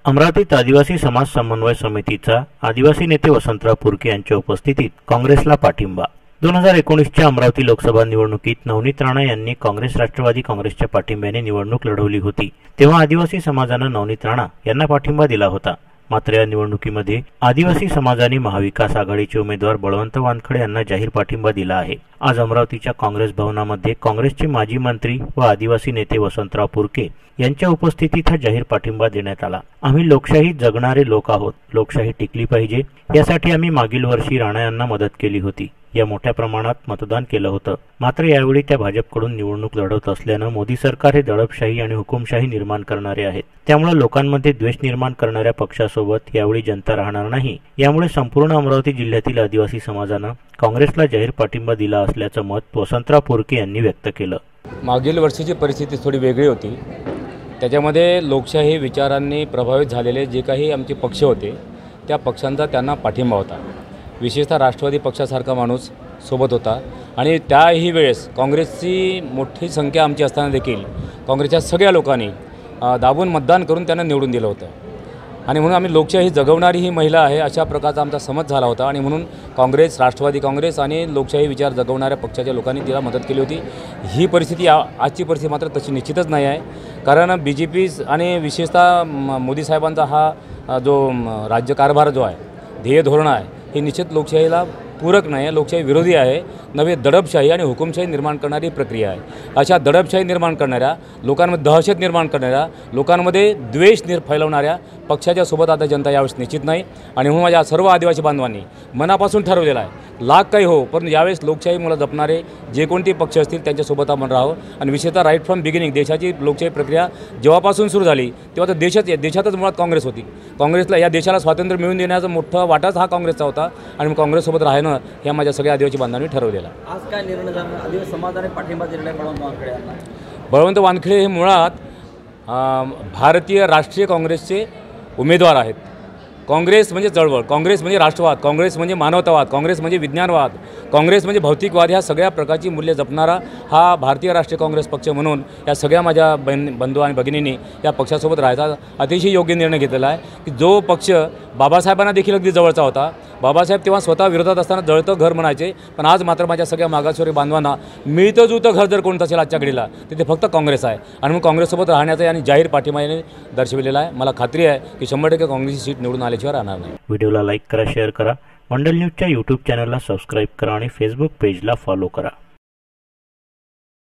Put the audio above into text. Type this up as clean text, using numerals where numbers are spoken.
अमरावतीत आदिवासी समाज समन्वय समितीचा आदिवासी नेते वसंतराव पुरके यांच्या उपस्थितीत काँग्रेसला पाठिंबा। 2019च्या अमरावती लोकसभा निवडणुकीत नवनीत राणा यांनी काँग्रेस राष्ट्रवादी काँग्रेसच्या पाठिंब्याने निवडणूक लढवली होती, तेव्हा आदिवासी समाजाने नवनीत राणा यांना पाठिंबा दिला होता। मात्र या निवडणुकीमध्ये आदिवासी समाजाने महाविकास आघाडीचे उमेदवार बळवंत वानखडे यांना जाहीर पाठिंबा दिला आहे। आज अमरावतीच्या काँग्रेस भवनामध्ये काँग्रेसचे माजी मंत्री व आदिवासी नेते वसंतराव पुरके यांच्या उपस्थितीत हा जाहीर पाठिंबा देण्यात आला। आम्ही लोकशाही जगणारे लोक आहोत, लोकशाही टिकली पाहिजे यासाठी आम्ही मागील वर्षी राणा यांना मदत केली होती। या मोठ्या प्रमाणात मतदान केलं होतं, मात्र यावेळी त्या भाजपकडून निवडणूक लढवत असल्यानं मोदी सरकार हे दडपशाही आणि हुकुमशाही निर्माण करणारे आहेत। त्यामुळे लोकांमध्ये द्वेष निर्माण करणाऱ्या पक्षासोबत यावेळी जनता राहणार नाही। यामुळे संपूर्ण अमरावती जिल्ह्यातील आदिवासी समाजानं काँग्रेसला जाहीर पाठिंबा दिला असल्याचं मत वसंतराव पुरके यांनी व्यक्त केलं। मागील वर्षीची परिस्थिती थोडी वेगळी होती। त्याच्यामध्ये लोकशाही विचारांनी प्रभावित झालेले जे काही आमचे पक्ष होते त्या पक्षांचा त्यांना पाठिंबा होता। विशेषतः राष्ट्रवादी पक्षासारखा माणूस सोबत होता आणि त्याही वेळेस काँग्रेसची मोठी संख्या आमची असताना देखील काँग्रेसच्या सगळ्या लोकांनी दाबून मतदान करून त्यांना निवडून दिलं होतं आणि म्हणून आम्ही लोकशाही जगवणारी ही महिला आहे अशा प्रकारचा आमचा समज झाला होता आणि म्हणून काँग्रेस, राष्ट्रवादी काँग्रेस आणि लोकशाही विचार जगवणाऱ्या पक्षाच्या लोकांनी तिला मदत केली होती। ही परिस्थिती आजची परिस्थिती मात्र तशी निश्चितच नाही आहे, कारण BJP आणि विशेषतः मोदी साहेबांचा हा जो राज्यकारभार जो आहे, ध्येय धोरण आहे, हे निश्चित लोकशाहीला पूरक नाही आहे, लोकशाही विरोधी आहे। नवे दडपशाही आणि हुकुमशाही निर्माण करणारी प्रक्रिया आहे। अशा दडपशाही निर्माण करणाऱ्या, लोकांमध्ये दहशत निर्माण करणाऱ्या, लोकांमध्ये द्वेष फैलवणाऱ्या पक्षाच्या सोबत आता जनता यावेळेस निश्चित नाही आणि म्हणून माझ्या सर्व आदिवासी बांधवांनी मनापासून ठरवलेलं आहे, लाख काही हो पण यावेळेस लोकशाही मुलं जपणारे जे कोणते पक्ष असतील त्यांच्यासोबत आपण राहावं आणि विशेषतः राईट फ्रॉम बिगिनिंग देशाची लोकशाही प्रक्रिया जेव्हापासून सुरू झाली तेव्हा तर देशातच मुळात काँग्रेस होती। काँग्रेसला या देशाला स्वातंत्र्य मिळवून देण्याचा मोठा वाटाच हा काँग्रेसचा होता आणि काँग्रेससोबत राहणं हे माझ्या सगळ्या आदिवासी बांधवांनी ठरवलेलं आहे। आज काय निर्णय झाला? आदिवासी समाजाने पाठिंबा दिलेला आहे बळवंत वानखडे यांना। बळवंत वानखडे हे मुळात भारतीय राष्ट्रीय काँग्रेसचे उमेदवार आहेत। काँग्रेस म्हणजे चळवळ, काँग्रेस म्हणजे राष्ट्रवाद, काँग्रेस म्हणजे मानवतावाद, काँग्रेस म्हणजे विज्ञानवाद, काँग्रेस म्हणजे भौतिकवाद, ह्या सगळ्या प्रकारची मूल्ये जपणारा हा भारतीय राष्ट्रीय काँग्रेस पक्ष म्हणून या सगळ्या माझ्या बंधू आणि भगिनींनी या पक्षासोबत राहायचा अतिशय योग्य निर्णय घेतलेला आहे की जो पक्ष बाबासाहेबांना देखील अगदी जवळचा होता। बाबासाहेब तेव्हा स्वतः विरोधात असताना जळतं घर म्हणायचे, पण आज मात्र माझ्या सगळ्या मागासवर्गीय बांधवांना मिळतं जुळतं घर जर कोणतं असेल आजच्या घडीला तिथे फक्त काँग्रेस आहे आणि मग काँग्रेससोबत राहण्याचा आणि जाहीर पाठिंबा याने दर्शविलेला आहे। मला खात्री आहे की 100% काँग्रेसची सीट निवडून आल्याशिवाय राहणार नाही। व्हिडिओला लाईक करा, शेअर करा, मंडल न्यूजच्या YouTube चॅनलला सबस्क्राईब करा आणि फेसबुक पेजला फॉलो करा।